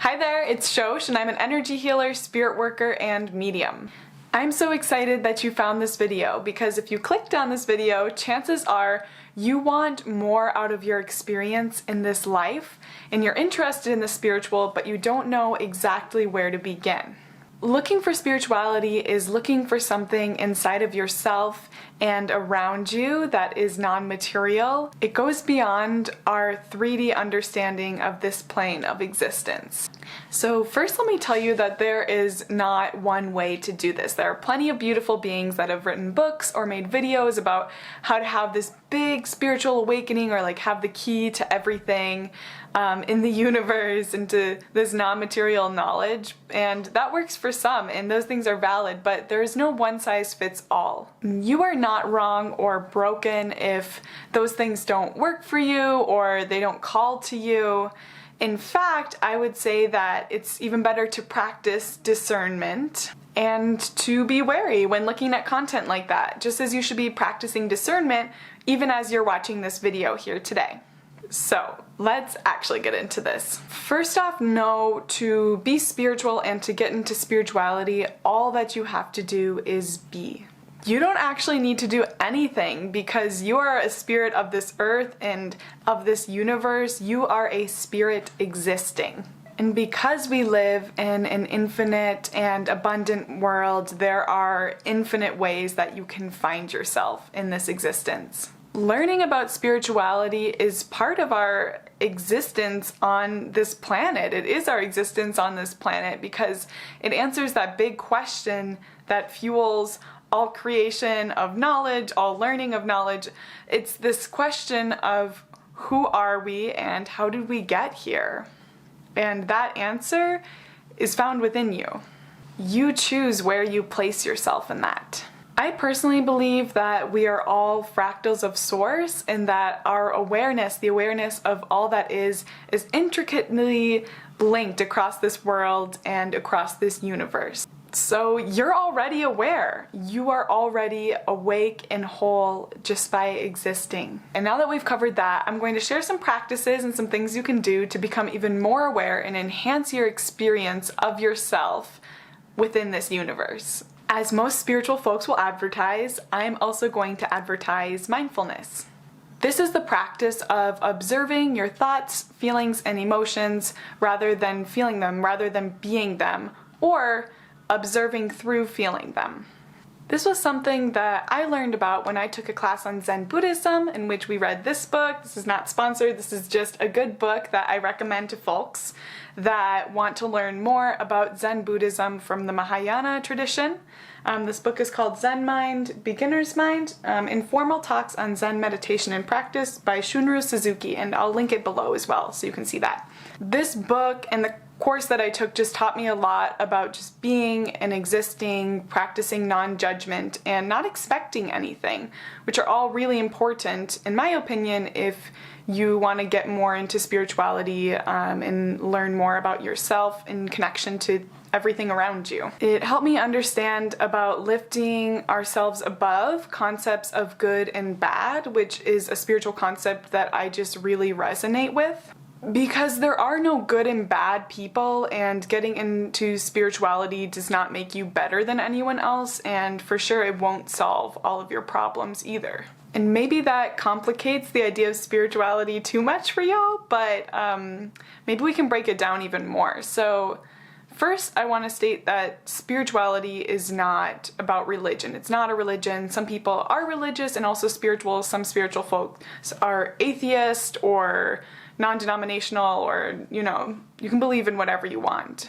Hi there, it's Shosh, and I'm an energy healer, spirit worker, and medium. I'm so excited that you found this video because if you clicked on this video, chances are you want more out of your experience in this life, and you're interested in the spiritual, but you don't know exactly where to begin. Looking for spirituality is looking for something inside of yourself and around you that is non-material. It goes beyond our 3D understanding of this plane of existence. So first let me tell you that there is not one way to do this. There are plenty of beautiful beings that have written books or made videos about how to have this big spiritual awakening or like have the key to everything in the universe and to this non-material knowledge, and that works for some and those things are valid, but there is no one size fits all. You are not wrong or broken if those things don't work for you or they don't call to you. In fact, I would say that it's even better to practice discernment and to be wary when looking at content like that, just as you should be practicing discernment even as you're watching this video here today. So let's actually get into this. First off, know to be spiritual and to get into spirituality, all that you have to do is be. You don't actually need to do anything because you are a spirit of this earth and of this universe. You are a spirit existing. And because we live in an infinite and abundant world, there are infinite ways that you can find yourself in this existence. Learning about spirituality is part of our existence on this planet. It is our existence on this planet because it answers that big question that fuels all creation of knowledge, all learning of knowledge. It's this question of who are we and how did we get here? And that answer is found within you. You choose where you place yourself in that. I personally believe that we are all fractals of source and that our awareness, the awareness of all that is intricately linked across this world and across this universe. So you're already aware. You are already awake and whole just by existing. And now that we've covered that, I'm going to share some practices and some things you can do to become even more aware and enhance your experience of yourself within this universe. As most spiritual folks will advertise, I'm also going to advertise mindfulness. This is the practice of observing your thoughts, feelings, and emotions rather than feeling them, rather than being them, or observing through feeling them. This was something that I learned about when I took a class on Zen Buddhism in which we read this book. This is not sponsored, this is just a good book that I recommend to folks that want to learn more about Zen Buddhism from the Mahayana tradition. This book is called Zen Mind, Beginner's Mind, Informal Talks on Zen Meditation and Practice by Shunryu Suzuki, and I'll link it below as well so you can see that. This book and the course that I took just taught me a lot about just being and existing, practicing non-judgment, and not expecting anything, which are all really important, in my opinion, if you want to get more into spirituality and learn more about yourself in connection to everything around you. It helped me understand about lifting ourselves above concepts of good and bad, which is a spiritual concept that I just really resonate with. Because there are no good and bad people, and getting into spirituality does not make you better than anyone else, and for sure it won't solve all of your problems either. And maybe that complicates the idea of spirituality too much for y'all, but maybe we can break it down even more. So first, I want to state that spirituality is not about religion. It's not a religion. Some people are religious and also spiritual. Some spiritual folks are atheist or non-denominational, or, you know, you can believe in whatever you want.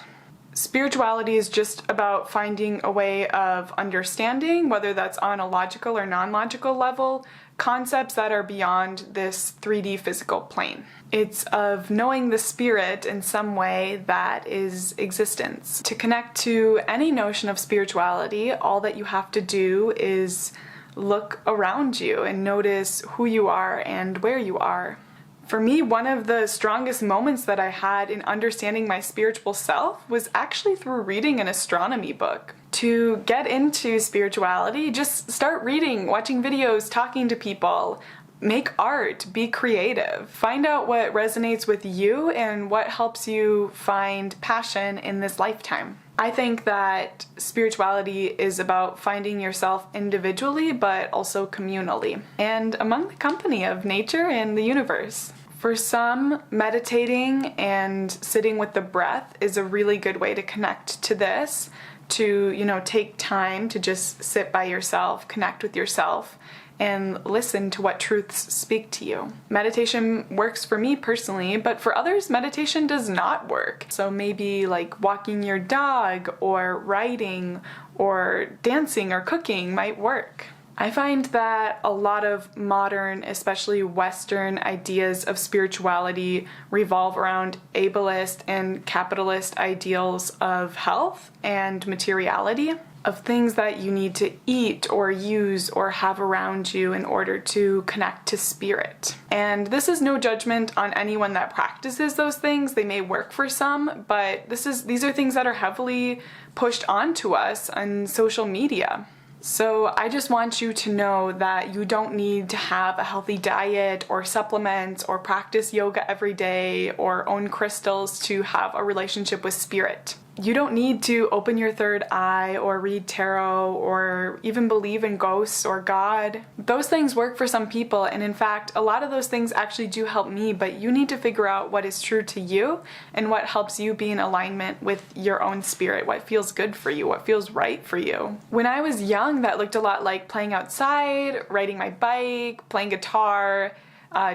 Spirituality is just about finding a way of understanding, whether that's on a logical or non-logical level, concepts that are beyond this 3D physical plane. It's of knowing the spirit in some way that is existence. To connect to any notion of spirituality, all that you have to do is look around you and notice who you are and where you are. For me, one of the strongest moments that I had in understanding my spiritual self was actually through reading an astronomy book. To get into spirituality, just start reading, watching videos, talking to people. make art, be creative. Find out what resonates with you and what helps you find passion in this lifetime. I think that spirituality is about finding yourself individually, but also communally, and among the company of nature and the universe. For some, meditating and sitting with the breath is a really good way to connect to this, to, take time to just sit by yourself, connect with yourself, and listen to what truths speak to you. Meditation works for me personally, but for others, meditation does not work. So maybe like walking your dog or writing or dancing or cooking might work. I find that a lot of modern, especially Western, ideas of spirituality revolve around ableist and capitalist ideals of health and materiality, of things that you need to eat or use or have around you in order to connect to spirit. And this is no judgment on anyone that practices those things. They may work for some, but these are things that are heavily pushed onto us on social media. So I just want you to know that you don't need to have a healthy diet or supplements or practice yoga every day or own crystals to have a relationship with spirit. You don't need to open your third eye or read tarot or even believe in ghosts or God. Those things work for some people, and in fact, a lot of those things actually do help me, but you need to figure out what is true to you and what helps you be in alignment with your own spirit, what feels good for you, what feels right for you. When I was young, that looked a lot like playing outside, riding my bike, playing guitar,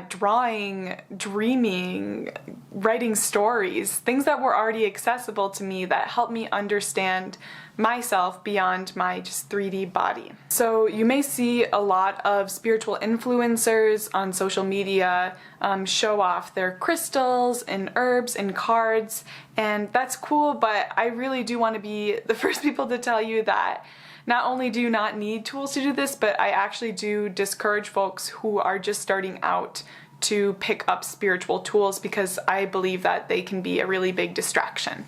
drawing, dreaming, writing stories, things that were already accessible to me that helped me understand myself beyond my just 3D body. So you may see a lot of spiritual influencers on social media show off their crystals and herbs and cards, and that's cool, but I really do want to be the first people to tell you that not only do you not need tools to do this, but I actually do discourage folks who are just starting out to pick up spiritual tools because I believe that they can be a really big distraction.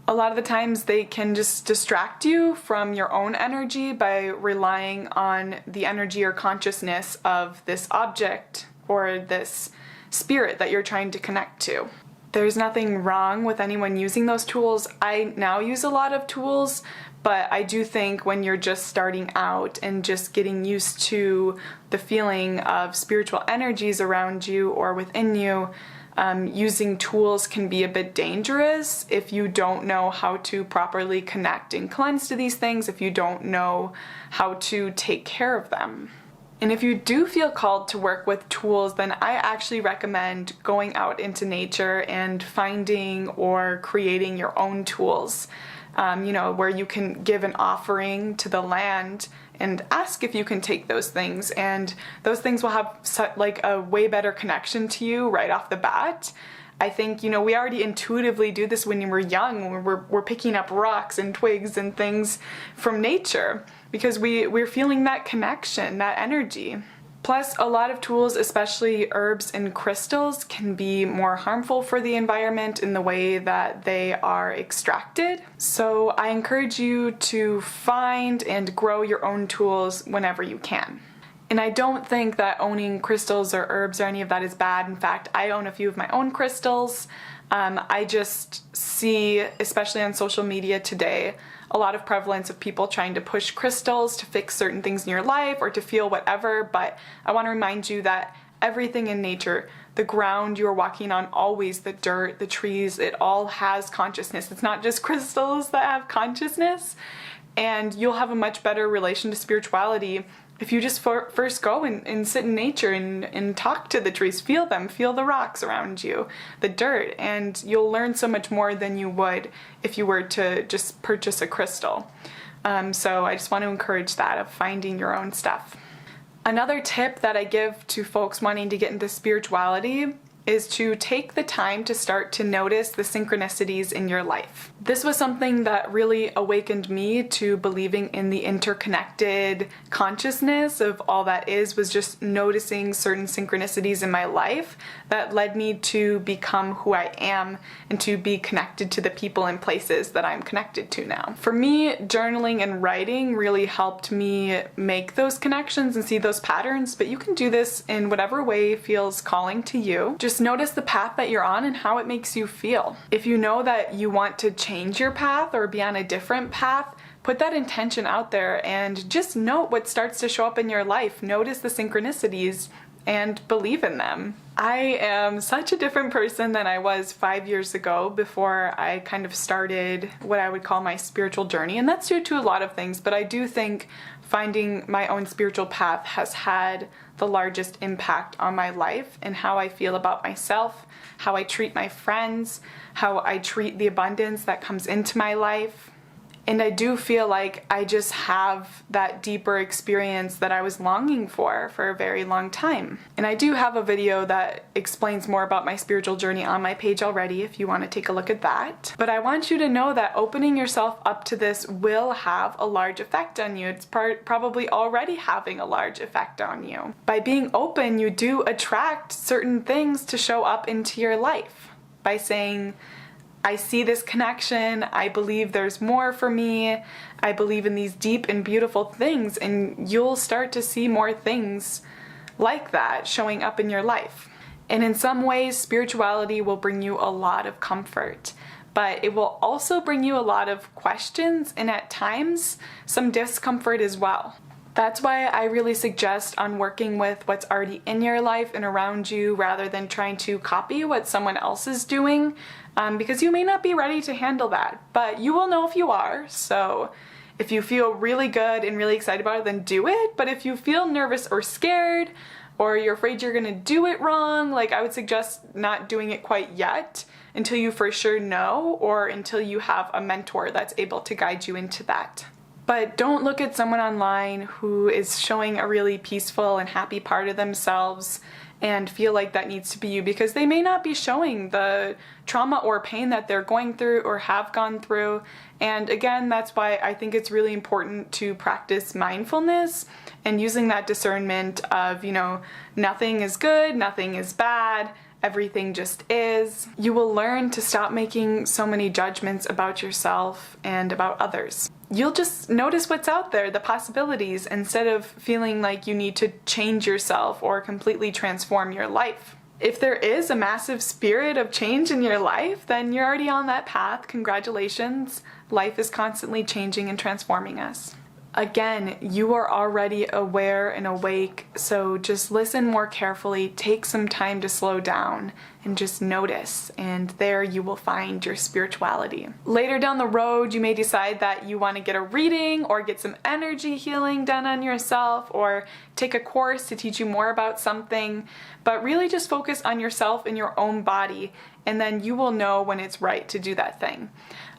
A lot of the times they can just distract you from your own energy by relying on the energy or consciousness of this object or this spirit that you're trying to connect to. There's nothing wrong with anyone using those tools. I now use a lot of tools, but I do think when you're just starting out and just getting used to the feeling of spiritual energies around you or within you, using tools can be a bit dangerous if you don't know how to properly connect and cleanse to these things, if you don't know how to take care of them. And if you do feel called to work with tools, then I actually recommend going out into nature and finding or creating your own tools. Where you can give an offering to the land and ask if you can take those things, and those things will have a way better connection to you right off the bat. I think, we already intuitively do this when we're young, when we're picking up rocks and twigs and things from nature because we're feeling that connection, that energy. Plus, a lot of tools, especially herbs and crystals, can be more harmful for the environment in the way that they are extracted. So I encourage you to find and grow your own tools whenever you can. And I don't think that owning crystals or herbs or any of that is bad. In fact, I own a few of my own crystals. I just see, especially on social media today, a lot of prevalence of people trying to push crystals to fix certain things in your life or to feel whatever, but I want to remind you that everything in nature, the ground you're walking on, always the dirt, the trees, it all has consciousness. It's not just crystals that have consciousness, and you'll have a much better relation to spirituality if you just first go and sit in nature and talk to the trees, feel them, feel the rocks around you, the dirt, and you'll learn so much more than you would if you were to just purchase a crystal. So I just want to encourage that, of finding your own stuff. Another tip that I give to folks wanting to get into spirituality is to take the time to start to notice the synchronicities in your life. This was something that really awakened me to believing in the interconnected consciousness of all that is, was just noticing certain synchronicities in my life that led me to become who I am and to be connected to the people and places that I'm connected to now. For me, journaling and writing really helped me make those connections and see those patterns, but you can do this in whatever way feels calling to you. Just notice the path that you're on and how it makes you feel. If you know that you want to change your path or be on a different path, put that intention out there and just note what starts to show up in your life. Notice the synchronicities and believe in them. I am such a different person than I was 5 years ago before I kind of started what I would call my spiritual journey, and that's due to a lot of things, but I do think finding my own spiritual path has had the largest impact on my life and how I feel about myself, how I treat my friends, how I treat the abundance that comes into my life. And I do feel like I just have that deeper experience that I was longing for a very long time. And I do have a video that explains more about my spiritual journey on my page already if you want to take a look at that. But I want you to know that opening yourself up to this will have a large effect on you. It's probably already having a large effect on you. By being open, you do attract certain things to show up into your life. By saying, I see this connection, I believe there's more for me, I believe in these deep and beautiful things, and you'll start to see more things like that showing up in your life. And in some ways, spirituality will bring you a lot of comfort, but it will also bring you a lot of questions and at times some discomfort as well. That's why I really suggest on working with what's already in your life and around you rather than trying to copy what someone else is doing, because you may not be ready to handle that, but you will know if you are. So if you feel really good and really excited about it, then do it. But if you feel nervous or scared, or you're afraid you're gonna do it wrong, like I would suggest not doing it quite yet until you for sure know, or until you have a mentor that's able to guide you into that. But don't look at someone online who is showing a really peaceful and happy part of themselves and feel like that needs to be you, because they may not be showing the trauma or pain that they're going through or have gone through. And again, that's why I think it's really important to practice mindfulness and using that discernment of, nothing is good, nothing is bad, everything just is. You will learn to stop making so many judgments about yourself and about others. You'll just notice what's out there, the possibilities, instead of feeling like you need to change yourself or completely transform your life. If there is a massive spirit of change in your life, then you're already on that path. Congratulations. Life is constantly changing and transforming us. Again, you are already aware and awake, so just listen more carefully, take some time to slow down and just notice, and there you will find your spirituality. Later down the road, you may decide that you want to get a reading or get some energy healing done on yourself or take a course to teach you more about something, but really just focus on yourself and your own body, and then you will know when it's right to do that thing.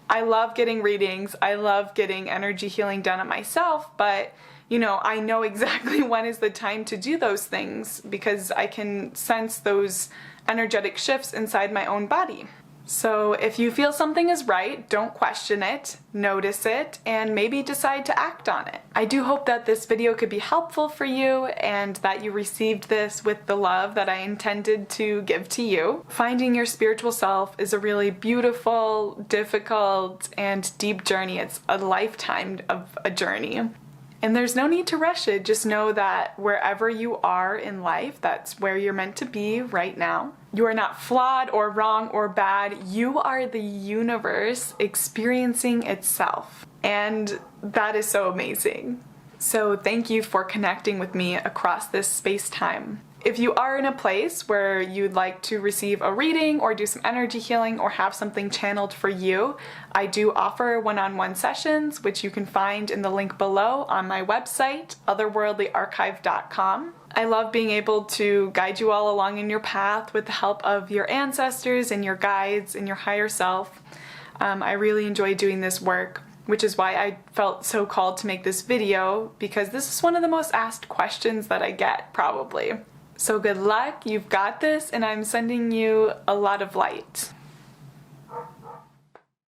I love getting readings, I love getting energy healing done on myself, but I know exactly when is the time to do those things because I can sense those energetic shifts inside my own body. So if you feel something is right, don't question it, notice it, and maybe decide to act on it. I do hope that this video could be helpful for you and that you received this with the love that I intended to give to you. Finding your spiritual self is a really beautiful, difficult, and deep journey. It's a lifetime of a journey. And there's no need to rush it. Just know that wherever you are in life, that's where you're meant to be right now. You are not flawed or wrong or bad. You are the universe experiencing itself. And that is so amazing. So thank you for connecting with me across this space-time. If you are in a place where you'd like to receive a reading or do some energy healing or have something channeled for you, I do offer one-on-one sessions, which you can find in the link below on my website, otherworldlyarchive.com. I love being able to guide you all along in your path with the help of your ancestors and your guides and your higher self. I really enjoy doing this work, which is why I felt so called to make this video, because this is one of the most asked questions that I get, probably. So good luck, you've got this, and I'm sending you a lot of light.